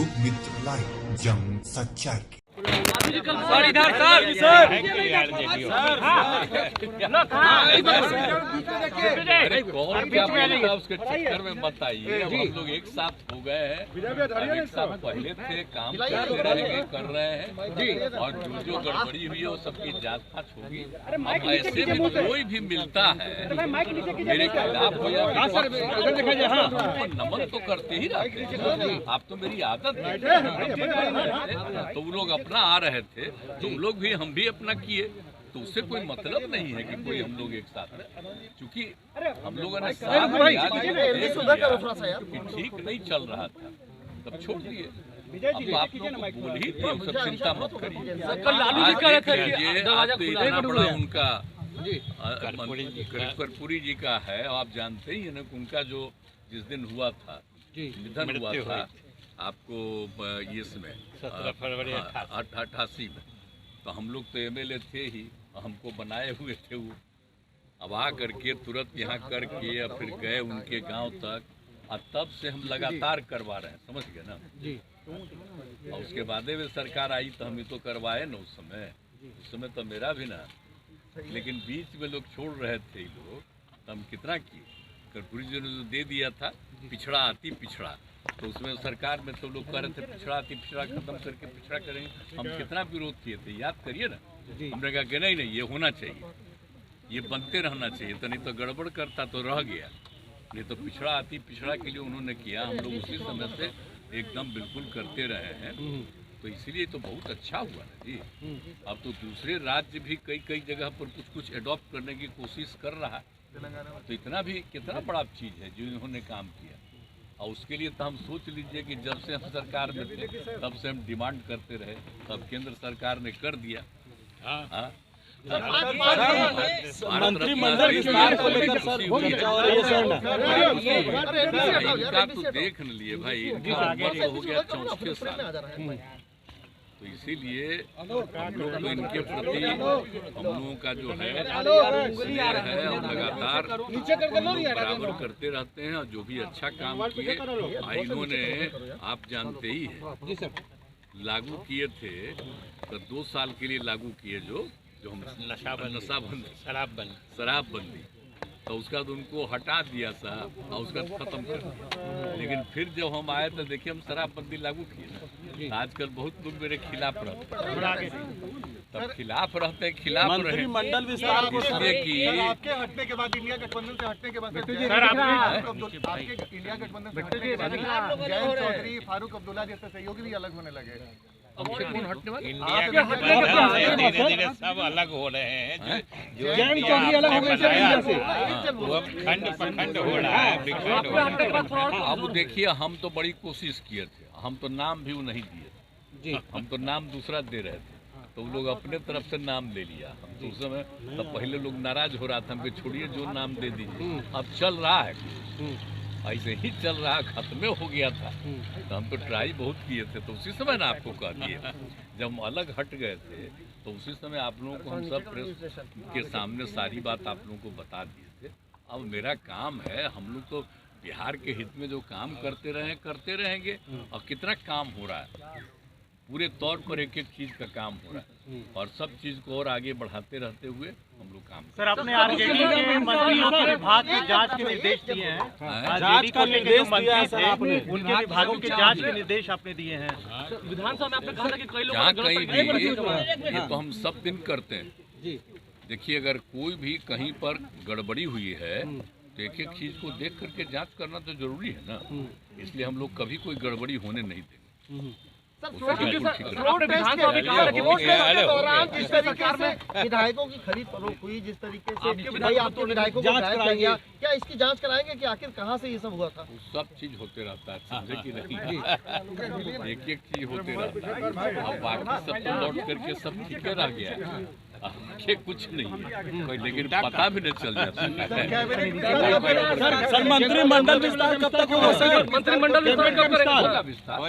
लोक मित्र लाइव, जंग सच्चाई की। सर इधर अरे कौन क्या बोलता उसके चक्कर में मत आइए। हम लोग एक साथ हो गए हैं, एक साथ पहले थे, काम करते रहेंगे, कर रहे हैं और जो गड़बड़ी हुई है वो सबकी जांच फांच होगी। अब ऐसे में कोई भी मिलता है मेरे खिलाफ हो या नमन तो करते ही रहते हैं। आप तो मेरी आदत है, तो वो लोग अपना आ रहे थे, तुम लोग भी हम भी अपना किए, तो उससे कोई मतलब नहीं है कि कोई हम लोग एक साथ हैं। क्योंकि हम लोगों ने साथ कि ठीक नहीं चल रहा था तब छोड़ दिए। अब आप लोग को बोल ही थे, सब चिंता मत करिए। आज तो इतना बड़ा उनका कर्पूरी जी का है, आप जानते ही है ना, उनका जो जिस दिन हुआ था, निधन हुआ था आपको इसमें 17 फरवरी 88 में, तो हम लोग तो एमएलए थे ही, हमको बनाए हुए थे वो। अब आ करके तुरंत यहाँ करके और फिर गए उनके गांव तक, और तब से हम लगातार करवा रहे हैं, समझ गए ना जी। और उसके बाद में सरकार आई तो हम ही तो करवाए ना उस समय तो मेरा भी ना, लेकिन बीच में लोग छोड़ रहे थे लोग, तो हम कितना किए। कर्पूरी जी ने दे दिया था पिछड़ा आती पिछड़ा, तो उसमें सरकार में तो लोग कह रहे थे पिछड़ा आती पिछड़ा खत्म करके पिछड़ा करेंगे। हम कितना विरोध किए थे, याद करिए ना। हमने कहा कि नहीं नहीं, ये होना चाहिए, ये बनते रहना चाहिए, तो नहीं तो गड़बड़ करता तो रह गया। नहीं तो पिछड़ा आती पिछड़ा के लिए उन्होंने किया, हम लोग उसी समय से एकदम बिल्कुल करते रहे हैं। तो इसीलिए तो बहुत अच्छा हुआ ना जी। अब तो दूसरे राज्य भी कई जगह पर कुछ एडॉप्ट करने की कोशिश कर रहा है, तो इतना भी कितना बड़ा चीज़ है जो इन्होंने काम किया। और उसके लिए तो हम सोच लीजिए कि जब से हम सरकार में थे तब से हम डिमांड करते रहे, तब केंद्र सरकार ने कर दिया। मंत्रिमंडल विस्तार को लेकर सर इनका तो देख न लिए भाई, इनका उम्र हो गया 64 साल, तो इसीलिए हम लोग तो इनके प्रति हम लोगों का जो है स्नेह है और लगातार बराबर करते रहते हैं। और जो भी अच्छा काम किए इन्होंने, आप जानते ही है, लागू किए थे तो 2 साल के लिए लागू किए जो हम नशाबंदी शराबबंदी, तो उसका तो उनको हटा दिया साहब और उसका खत्म कर दिया। लेकिन फिर जब हम आए तो देखिए हम शराबबंदी लागू किए ना। आजकल बहुत लोग मेरे खिलाफ रहते हैं, तब खिलाफ रहते हैं, खिलाफ रहे मंडल विस्तार को कि आपके हटने के बाद, इंडिया गठबंधन से हटने के बाद आपके इंडिया गठबंधन से हटने के बाद जयंत चौधरी, फारूक अब्दुल्ला जैसे सहयोगी भी अलग होने लगे। इंडिया धीरे-धीरे सब अलग हो रहे हैं। जो अलग हो गए, वो अब खंड प्रखंड हो रहा है। अब देखिए हम तो बड़ी कोशिश किए थे, हम तो नाम भी नहीं दिए, हम तो नाम दूसरा दे रहे थे, तो लोग अपने तरफ से नाम ले लिया। हम तो उस समय तब पहले लोग नाराज हो रहा था, हमको छोड़िए जो नाम दे दीजिए। अब चल रहा है, ऐसे ही चल रहा, खत्म हो गया था, तो हम तो ट्राई बहुत किए थे। तो उसी समय ना आपको कह दिए, जब हम अलग हट गए थे तो उसी समय आप लोगों को हम सब प्रेस के सामने सारी बात आप लोगों को बता दिए थे। अब मेरा काम है, हम लोग तो बिहार के हित में जो काम करते रहे करते रहेंगे। और कितना काम हो रहा है, पूरे तौर पर एक एक चीज का काम हो रहा है, और सब चीज को और आगे बढ़ाते रहते हुए हम लोग काम। सर, अपने आरजेडी के मंत्रियों के विभाग की जांच के निर्देश दिए हैं, आरजेडी को लेकर जो मंत्री थे उनके विभागों की जांच के निर्देश आपने दिए हैं। विधानसभा में आपने कहा था कि कई लोग ये तो हम सब दिन करते हैं। देखिए, अगर कोई भी कहीं पर गड़बड़ी हुई है तो एक एक चीज को देख करके जांच करना तो जरूरी है ना, इसलिए हम लोग कभी कोई गड़बड़ी होने नहीं देंगे। विधायकों की खरीद फरोख्त हुई, जिस तरीके से भाई आपके विधायकों को बुलाया गया, क्या इसकी जांच कराएंगे कि आखिर कहां से ये सब हुआ था? सब चीज होते रहता है, समझे कि नहीं, एक एक चीज होते रहता है। अब बाकी सब तो लौट करके सब ठीक रह गया, आगे कुछ नहीं है, लेकिन पता भी नहीं चल जाता। सर, मंत्रिमंडल विस्तार कब तक होगा? मंत्रिमंडल विस्तार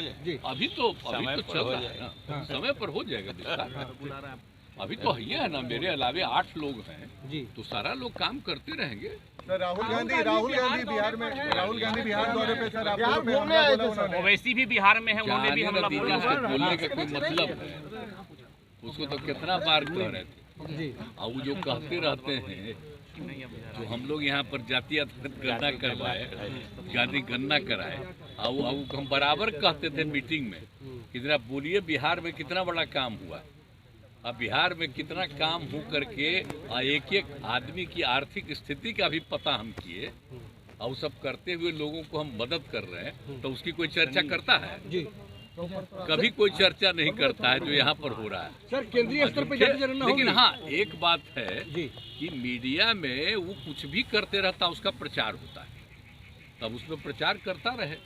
अभी तो चल रहा है ना, समय पर हो जाएगा विस्तार। अभी तो है ना, मेरे अलावे 8 लोग हैं जी, तो सारा लोग काम करते रहेंगे। सर राहुल गांधी बिहार में, राहुल गांधी बिहार दौरे पे सर आप घूमने आए थे सर, ओवैसी भी बिहार में है, उन्होंने भी हमला बोला। बोलने का कोई मतलब है? उसको तो कितना बार कह रहे थे। और वो जो कहते रहते हैं, जो हम लोग यहाँ पर जातीय गणना करवाए, गणना कराए, और हम बराबर कहते थे मीटिंग में, कितना बोलिए बिहार में कितना बड़ा काम हुआ। अब बिहार में कितना काम हो करके एक एक आदमी की आर्थिक स्थिति का भी पता हम किए, और सब करते हुए लोगों को हम मदद कर रहे हैं, तो उसकी कोई चर्चा करता है? जी, कभी कोई चर्चा नहीं करता है जो यहाँ पर हो रहा है। सर केंद्रीय स्तर पर लेकिन हाँ, एक बात है कि मीडिया में वो कुछ भी करते रहता, उसका प्रचार होता है, तब उसमें प्रचार करता रहे।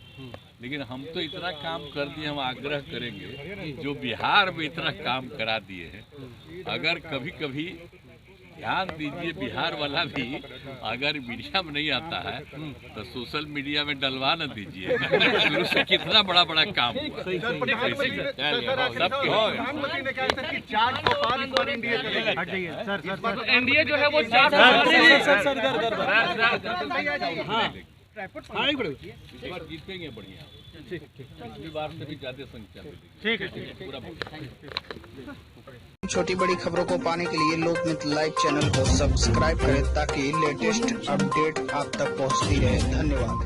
लेकिन हम तो इतना काम कर दिए, हम आग्रह करेंगे जो बिहार में इतना काम करा दिए हैं, अगर कभी कभी ध्यान दीजिए, बिहार वाला भी अगर मीडिया में नहीं आता है तो सोशल मीडिया में डलवा न दीजिए। शुरू से कितना बड़ा बड़ा काम हुआ। प्रधानमंत्री ने कहा सर कि 400 पार इस बार एनडीए जो है वो 400 जीतेंगे बढ़िया, पिछली बार से भी ज्यादा संख्या में। ठीक है, पूरा। छोटी बड़ी खबरों को पाने के लिए लोकमित्र लाइव चैनल को सब्सक्राइब करें ताकि लेटेस्ट अपडेट आप तक पहुंचती रहे। धन्यवाद।